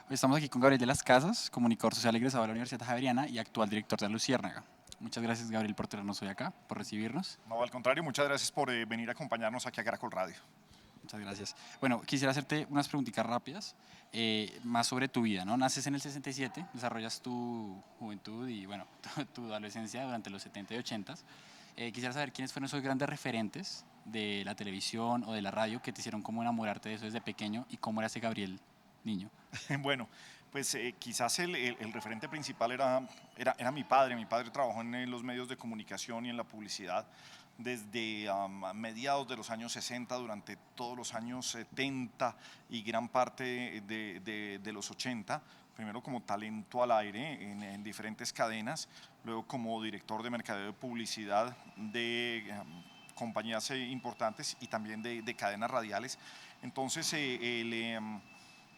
Hoy estamos aquí con Gabriel de las Casas, comunicador social egresado de la Universidad Javeriana y actual director de La Luciérnaga. Muchas gracias, Gabriel, por tenernos hoy acá, por recibirnos. No, al contrario, muchas gracias por venir a acompañarnos aquí a Caracol Radio. Muchas gracias. Bueno, quisiera hacerte unas preguntitas rápidas, más sobre tu vida, ¿no? Naces en el 67, desarrollas tu juventud y, bueno, tu adolescencia durante los 70 y 80. Quisiera saber quiénes fueron esos grandes referentes de la televisión o de la radio que te hicieron como enamorarte de eso desde pequeño y cómo era ese Gabriel niño. Bueno, pues quizás el referente principal era mi padre. Mi padre trabajó en los medios de comunicación y en la publicidad desde mediados de los años 60, durante todos los años 70 y gran parte de los 80. Primero como talento al aire en diferentes cadenas, luego como director de mercadeo de publicidad de compañías importantes y también de cadenas radiales. Entonces,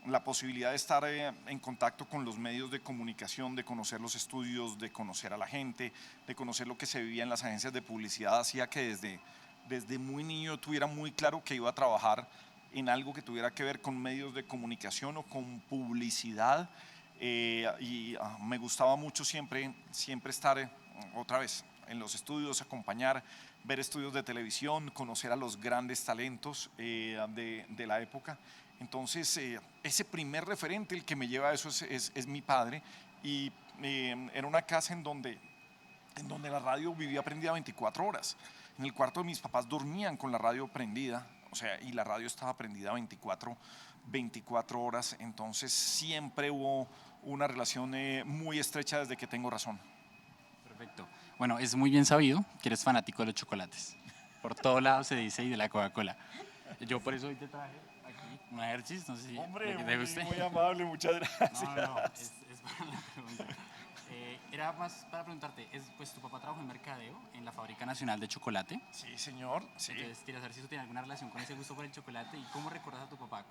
la posibilidad de estar en contacto con los medios de comunicación, de conocer los estudios, de conocer a la gente, de conocer lo que se vivía en las agencias de publicidad, hacía que desde muy niño tuviera muy claro que iba a trabajar en algo que tuviera que ver con medios de comunicación o con publicidad. Me gustaba mucho siempre estar otra vez en los estudios, acompañar, ver estudios de televisión, conocer a los grandes talentos de la época. Entonces, ese primer referente, el que me lleva a eso es mi padre. Y era una casa en donde la radio vivía prendida 24 horas. En el cuarto de mis papás dormían con la radio prendida, o sea, y la radio estaba prendida 24 horas. Entonces, siempre hubo una relación muy estrecha desde que tengo razón. Perfecto. Bueno, es muy bien sabido que eres fanático de los chocolates. Por todo lado se dice y de la Coca-Cola. Yo por eso hoy te traje aquí una Hershey's, no sé si Hombre, te muy, guste. muy amable, muchas No, no, no, gracias. es para la pregunta. Era más para preguntarte, pues tu papá trabajó en mercadeo en la Fábrica Nacional de Chocolate. Sí, señor, sí. Entonces, quería saber si eso tiene alguna relación con ese gusto por el chocolate y cómo recuerdas a tu papá,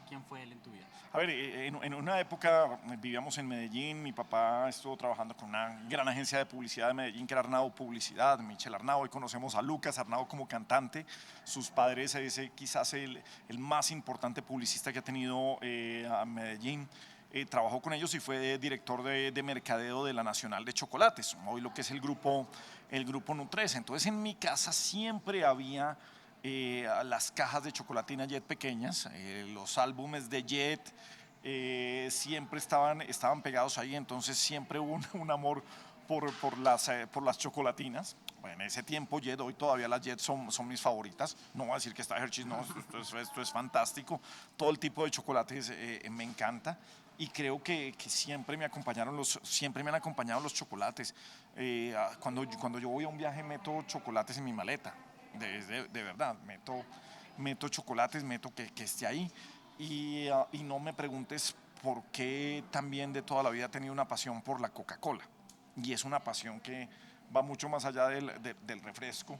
quién fue él en tu vida. A ver, en una época vivíamos en Medellín, mi papá estuvo trabajando con una gran agencia de publicidad de Medellín que era Arnau Publicidad, Michel Arnau. Hoy conocemos a Lucas Arnau como cantante. Sus padres es quizás el más importante publicista que ha tenido a Medellín. Trabajó con ellos y fue director de mercadeo de la Nacional de Chocolates, hoy lo que es el grupo Nutresa. Entonces en mi casa siempre había las cajas de chocolatina Jet pequeñas, los álbumes de Jet, siempre estaban pegados ahí. Entonces siempre hubo un amor por las chocolatinas. Bueno, en ese tiempo Jet, hoy todavía las Jet son mis favoritas. No voy a decir que está Hershey's, no, esto es fantástico. Todo el tipo de chocolates me encanta. Y creo que siempre me han acompañado los chocolates. Cuando yo voy a un viaje meto chocolates en mi maleta, de verdad, meto chocolates, meto que esté ahí. Y no me preguntes por qué también de toda la vida he tenido una pasión por la Coca-Cola. Y es una pasión que va mucho más allá del refresco,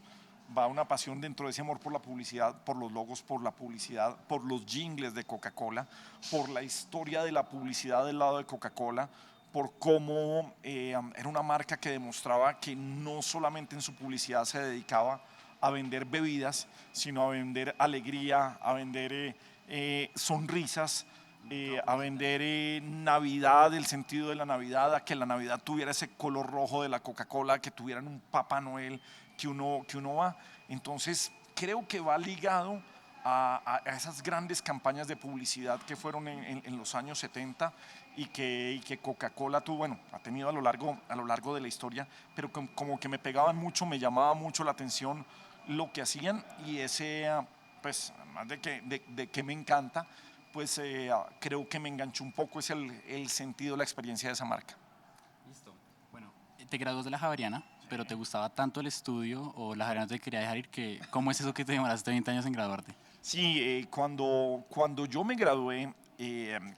va una pasión dentro de ese amor por la publicidad, por los logos, por la publicidad, por los jingles de Coca-Cola, por la historia de la publicidad del lado de Coca-Cola, por cómo era una marca que demostraba que no solamente en su publicidad se dedicaba a vender bebidas, sino a vender alegría, a vender sonrisas, a vender Navidad, el sentido de la Navidad, a que la Navidad tuviera ese color rojo de la Coca-Cola, que tuvieran un Papá Noel que uno va. Entonces, creo que va ligado a esas grandes campañas de publicidad que fueron en los años 70 y que Coca-Cola tuvo, bueno, ha tenido a lo largo de la historia, pero como que me pegaban mucho, me llamaba mucho la atención lo que hacían. Y ese, pues, además de que me encanta, pues creo que me enganchó un poco, es el sentido, la experiencia de esa marca. Listo. Bueno, te graduas de la Javeriana, pero te gustaba tanto el estudio o la Javeriana te quería dejar ir que, ¿cómo es eso que te demoraste 20 años en graduarte? Sí, cuando yo me gradué,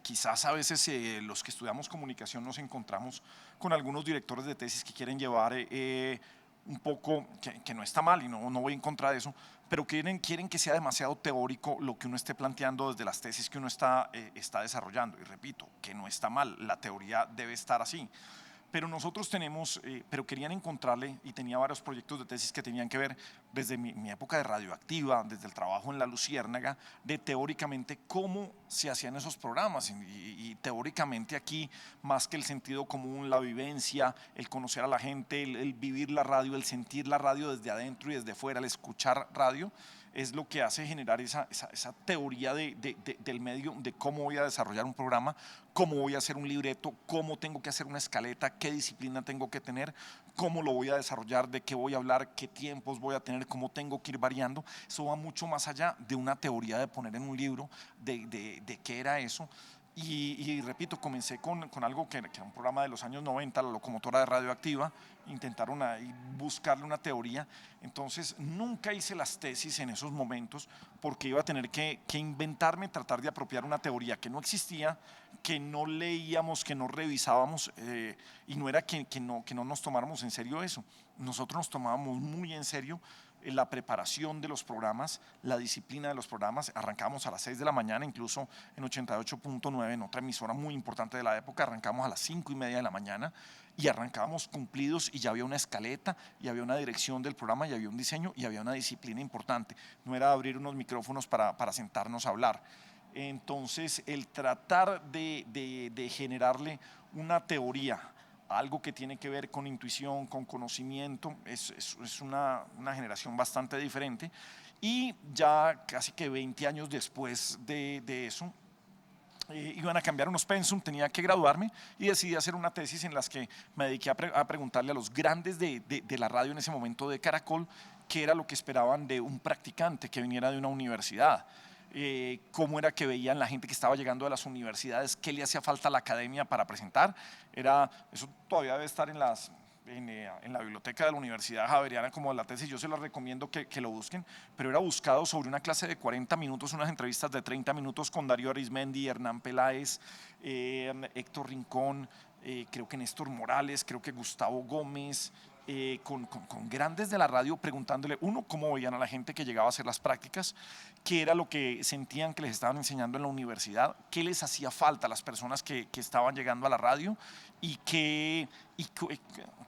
quizás a veces los que estudiamos comunicación nos encontramos con algunos directores de tesis que quieren llevar un poco, que no está mal y no voy en contra de eso, pero quieren que sea demasiado teórico lo que uno esté planteando desde las tesis que uno está desarrollando. Y repito, que no está mal, la teoría debe estar así, pero nosotros tenemos, pero querían encontrarle, y tenía varios proyectos de tesis que tenían que ver desde mi época de radioactiva, desde el trabajo en La Luciérnaga, de teóricamente cómo se hacían esos programas, y teóricamente aquí, más que el sentido común, la vivencia, el conocer a la gente, el vivir la radio, el sentir la radio desde adentro y desde fuera, el escuchar radio, es lo que hace generar esa teoría del medio, de cómo voy a desarrollar un programa, cómo voy a hacer un libreto, cómo tengo que hacer una escaleta, qué disciplina tengo que tener, cómo lo voy a desarrollar, de qué voy a hablar, qué tiempos voy a tener, cómo tengo que ir variando. Eso va mucho más allá de una teoría de poner en un libro de qué era eso. Y repito, comencé con algo que era un programa de los años 90, la locomotora de radioactiva, intentaron ahí buscarle una teoría. Entonces nunca hice las tesis en esos momentos porque iba a tener que inventarme, tratar de apropiar una teoría que no existía, que no leíamos, que no revisábamos, y no era que no nos tomáramos en serio eso. Nosotros nos tomábamos muy en serio la preparación de los programas, la disciplina de los programas. Arrancábamos a las 6 de la mañana, incluso en 88.9, en otra emisora muy importante de la época, arrancábamos a las 5:30 de la mañana y arrancábamos cumplidos, y ya había una escaleta, y había una dirección del programa, y había un diseño, y había una disciplina importante. No era abrir unos micrófonos para sentarnos a hablar. Entonces, el tratar de generarle una teoría, algo que tiene que ver con intuición, con conocimiento, es una generación bastante diferente. Y ya casi que 20 años después de eso, iban a cambiar unos pensum, tenía que graduarme, y decidí hacer una tesis en las que me dediqué a preguntarle a los grandes de la radio en ese momento de Caracol qué era lo que esperaban de un practicante que viniera de una universidad. Cómo era que veían la gente que estaba llegando de las universidades, qué le hacía falta a la academia para presentar. Eso todavía debe estar en la biblioteca de la Universidad Javeriana como la tesis. Yo se los recomiendo que lo busquen, pero era buscado sobre una clase de 40 minutos, unas entrevistas de 30 minutos con Darío Arizmendi, Hernán Peláez, Héctor Rincón, creo que Néstor Morales, creo que Gustavo Gómez, con grandes de la radio, preguntándole, uno, cómo veían a la gente que llegaba a hacer las prácticas, qué era lo que sentían que les estaban enseñando en la universidad, qué les hacía falta a las personas que estaban llegando a la radio, y qué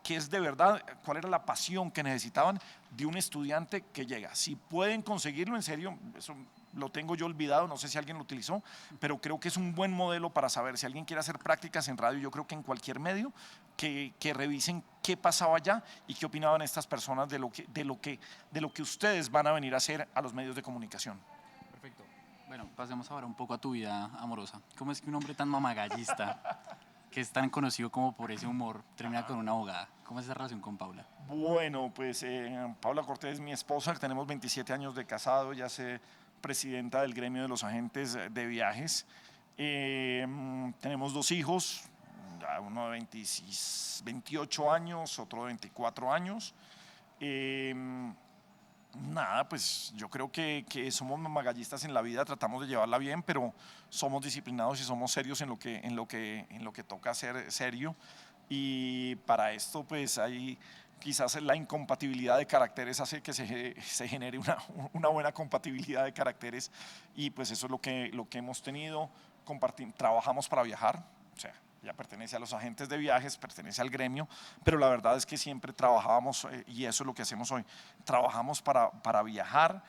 es de verdad, cuál era la pasión que necesitaban de un estudiante que llega. Si pueden conseguirlo, en serio, eso lo tengo yo olvidado, no sé si alguien lo utilizó, pero creo que es un buen modelo para saber si alguien quiere hacer prácticas en radio. Yo creo que en cualquier medio, que revisen qué pasaba allá y qué opinaban estas personas de lo que ustedes van a venir a hacer a los medios de comunicación. Perfecto. Bueno, pasemos ahora un poco a tu vida amorosa. ¿Cómo es que un hombre tan mamagallista, que es tan conocido como por ese humor, termina con una abogada? ¿Cómo es esa relación con Paula? Bueno, pues Paula Cortés es mi esposa, tenemos 27 años de casado, ya sé, presidenta del gremio de los agentes de viajes. Tenemos 2 hijos, uno de 28 años, otro de 24 años. Nada, pues yo creo que somos magallistas en la vida, tratamos de llevarla bien, pero somos disciplinados y somos serios en lo que toca ser serio. Y para esto, pues hay quizás la incompatibilidad de caracteres hace que se genere una buena compatibilidad de caracteres, y pues eso es lo que hemos tenido. Trabajamos para viajar, o sea, ya pertenece a los agentes de viajes, pertenece al gremio, pero la verdad es que siempre trabajábamos, y eso es lo que hacemos hoy, trabajamos para viajar,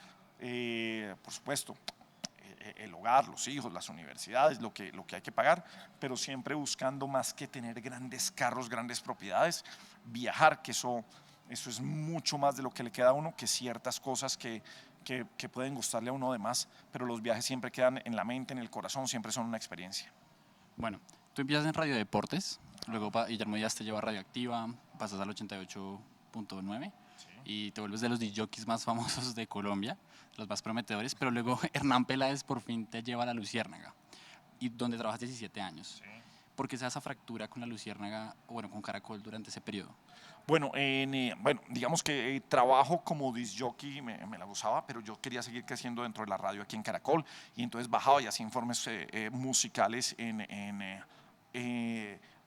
por supuesto, el hogar, los hijos, las universidades, lo que hay que pagar, pero siempre buscando, más que tener grandes carros, grandes propiedades, viajar, que eso es mucho más de lo que le queda a uno que ciertas cosas que pueden gustarle a uno de más, pero los viajes siempre quedan en la mente, en el corazón, siempre son una experiencia. Bueno, tú empiezas en Radio Deportes, luego Guillermo Díaz te lleva a Radioactiva, pasas al 88.9 y te vuelves de los discjockeys más famosos de Colombia, los más prometedores, pero luego Hernán Peláez por fin te lleva a La Luciérnaga, y donde trabajas 17 años. Sí. ¿Por qué se da esa fractura con La Luciérnaga, o bueno, con Caracol durante ese periodo? Bueno, digamos que trabajo como disc-jockey, me la gozaba, pero yo quería seguir creciendo dentro de la radio aquí en Caracol, y entonces bajaba y hacía informes musicales en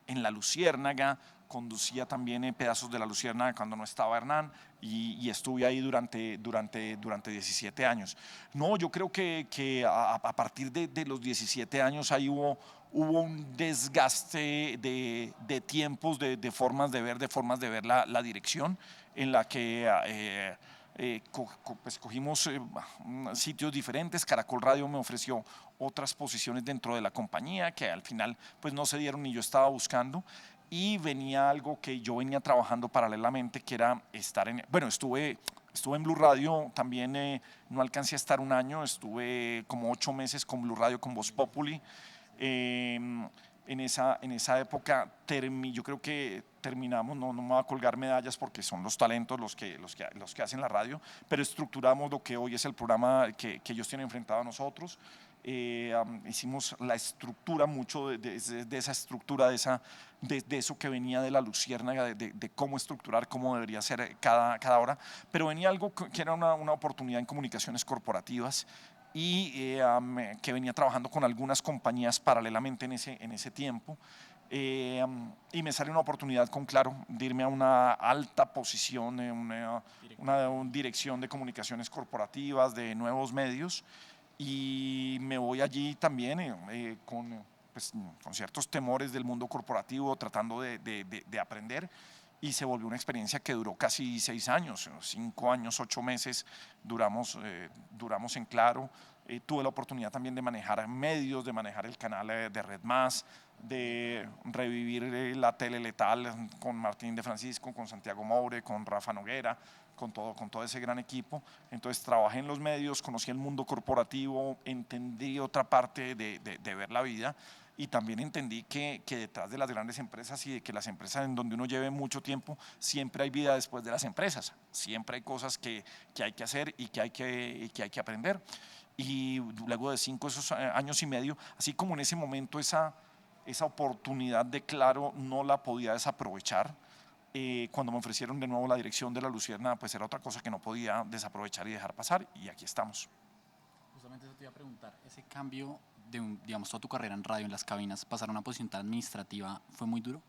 La Luciérnaga. conducía también pedazos de La Luciérnaga cuando no estaba Hernán y estuve ahí durante 17 años. No, yo creo que a partir de los 17 años ahí hubo un desgaste de tiempos, de formas de ver la dirección en la que pues cogimos sitios diferentes. Caracol Radio me ofreció otras posiciones dentro de la compañía que al final pues no se dieron y yo estaba buscando. Y venía algo que yo venía trabajando paralelamente, que era estar bueno, estuve en Blue Radio también, no alcancé a estar un año, estuve como 8 meses con Blue Radio, con Voz Populi. En esa época yo creo que terminamos, no me voy a colgar medallas porque son los talentos los que hacen la radio, pero estructuramos lo que hoy es el programa que ellos tienen enfrentado a nosotros. Hicimos la estructura, mucho de esa estructura, de eso que venía de La Luciérnaga, de cómo estructurar, cómo debería ser cada hora, pero venía algo que era una oportunidad en comunicaciones corporativas y que venía trabajando con algunas compañías paralelamente en ese tiempo. Y me sale una oportunidad con Claro de irme a una alta posición, una dirección de comunicaciones corporativas, de nuevos medios, y me voy allí también pues, con ciertos temores del mundo corporativo, tratando de aprender, y se volvió una experiencia que duró casi 6 años, 5 años, 8 meses duramos en Claro. Tuve la oportunidad también de manejar medios, de manejar el canal de Red Más, de revivir la tele letal con Martín de Francisco, con Santiago Moure, con Rafa Noguera, con todo ese gran equipo. Entonces trabajé en los medios, conocí el mundo corporativo, entendí otra parte de ver la vida, y también entendí que detrás de las grandes empresas y de que las empresas en donde uno lleve mucho tiempo, siempre hay vida después de las empresas, siempre hay cosas que hay que hacer y que hay que aprender. Y luego de 5 esos años y medio, así como en ese momento esa oportunidad de Claro no la podía desaprovechar, cuando me ofrecieron de nuevo la dirección de La Luciérnaga, pues era otra cosa que no podía desaprovechar y dejar pasar, y aquí estamos. Justamente eso te iba a preguntar, ese cambio digamos, toda tu carrera en radio, en las cabinas, pasar a una posición tan administrativa, ¿fue muy duro?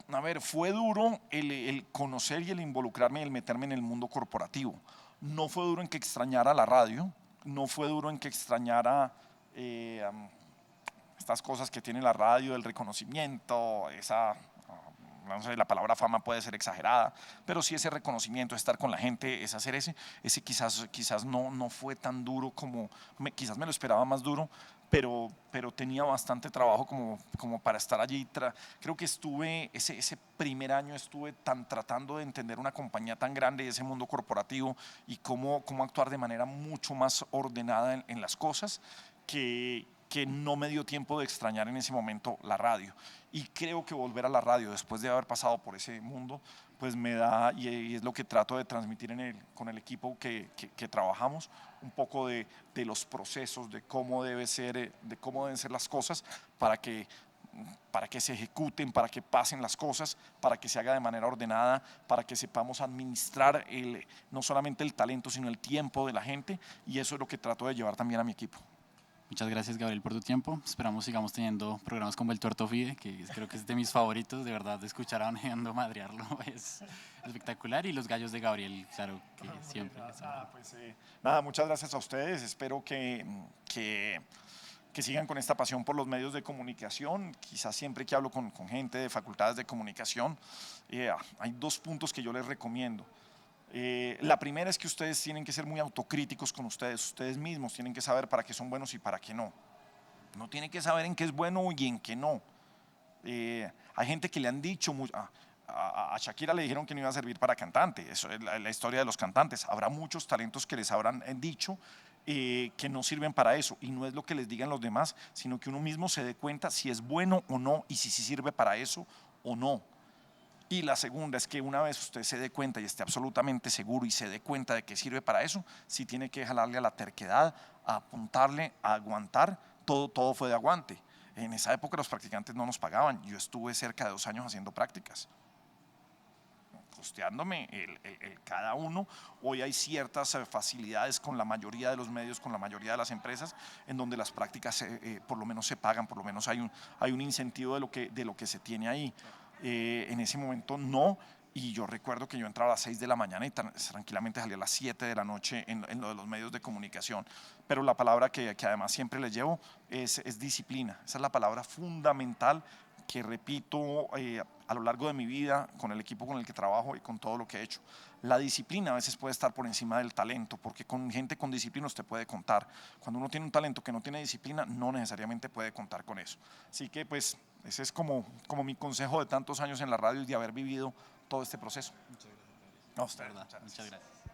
A ver, fue duro el conocer y el involucrarme y el meterme en el mundo corporativo. No fue duro en que extrañara la radio, no fue duro en que extrañara estas cosas que tiene la radio, el reconocimiento, no sé, la palabra fama puede ser exagerada, pero sí ese reconocimiento, estar con la gente, es hacer ese quizás no fue tan duro como, quizás me lo esperaba más duro, pero tenía bastante trabajo como para estar allí. Creo que ese primer año estuve tratando de entender una compañía tan grande y ese mundo corporativo y cómo actuar de manera mucho más ordenada en las cosas, que no me dio tiempo de extrañar en ese momento la radio. Y creo que volver a la radio después de haber pasado por ese mundo, pues me da, y es lo que trato de transmitir con el equipo que trabajamos, un poco de los procesos, de cómo deben ser las cosas para que se ejecuten, para que pasen las cosas, para que se haga de manera ordenada, para que sepamos administrar no solamente el talento, sino el tiempo de la gente, y eso es lo que trato de llevar también a mi equipo. Muchas gracias, Gabriel, por tu tiempo. Esperamos sigamos teniendo programas como El Tuerto Fide, que creo que es de mis favoritos, de verdad, de escuchar a Oneando madrearlo es espectacular, y Los Gallos de Gabriel, claro, que siempre. Nada, muchas gracias a ustedes. Espero que sigan con esta pasión por los medios de comunicación. Quizás siempre que hablo con gente de facultades de comunicación, hay 2 puntos que yo les recomiendo. La primera es que ustedes tienen que ser muy autocríticos con ustedes mismos, tienen que saber para qué son buenos y para qué no. No tienen que saber en qué es bueno y en qué no. Hay gente que le han dicho, a Shakira le dijeron que no iba a servir para cantante, eso es la historia de los cantantes. Habrá muchos talentos que les habrán dicho que no sirven para eso, y no es lo que les digan los demás, sino que uno mismo se dé cuenta si es bueno o no y si sirve para eso o no. Y la segunda es que una vez usted se dé cuenta y esté absolutamente seguro y se dé cuenta de que sirve para eso, sí tiene que jalarle a la terquedad, a apuntarle, a aguantar. Todo fue de aguante. En esa época los practicantes no nos pagaban. Yo estuve cerca de 2 años haciendo prácticas. costeándome el cada uno. Hoy hay ciertas facilidades con la mayoría de los medios, con la mayoría de las empresas, en donde las prácticas por lo menos se pagan, por lo menos hay un incentivo de lo que se tiene ahí. En ese momento no. Y yo recuerdo que yo entraba a las 6 de la mañana y tranquilamente salía a las 7 de la noche en lo de los medios de comunicación. Pero la palabra que además siempre les llevo es disciplina. Esa es la palabra fundamental que repito a lo largo de mi vida con el equipo con el que trabajo y con todo lo que he hecho. La disciplina a veces puede estar por encima del talento, porque con gente con disciplina usted puede contar. Cuando uno tiene un talento que no tiene disciplina, no necesariamente puede contar con eso. Así que pues ese es como mi consejo de tantos años en la radio y de haber vivido todo este proceso. Muchas gracias, Fabricio. A De usted, verdad, muchas muchas gracias. gracias.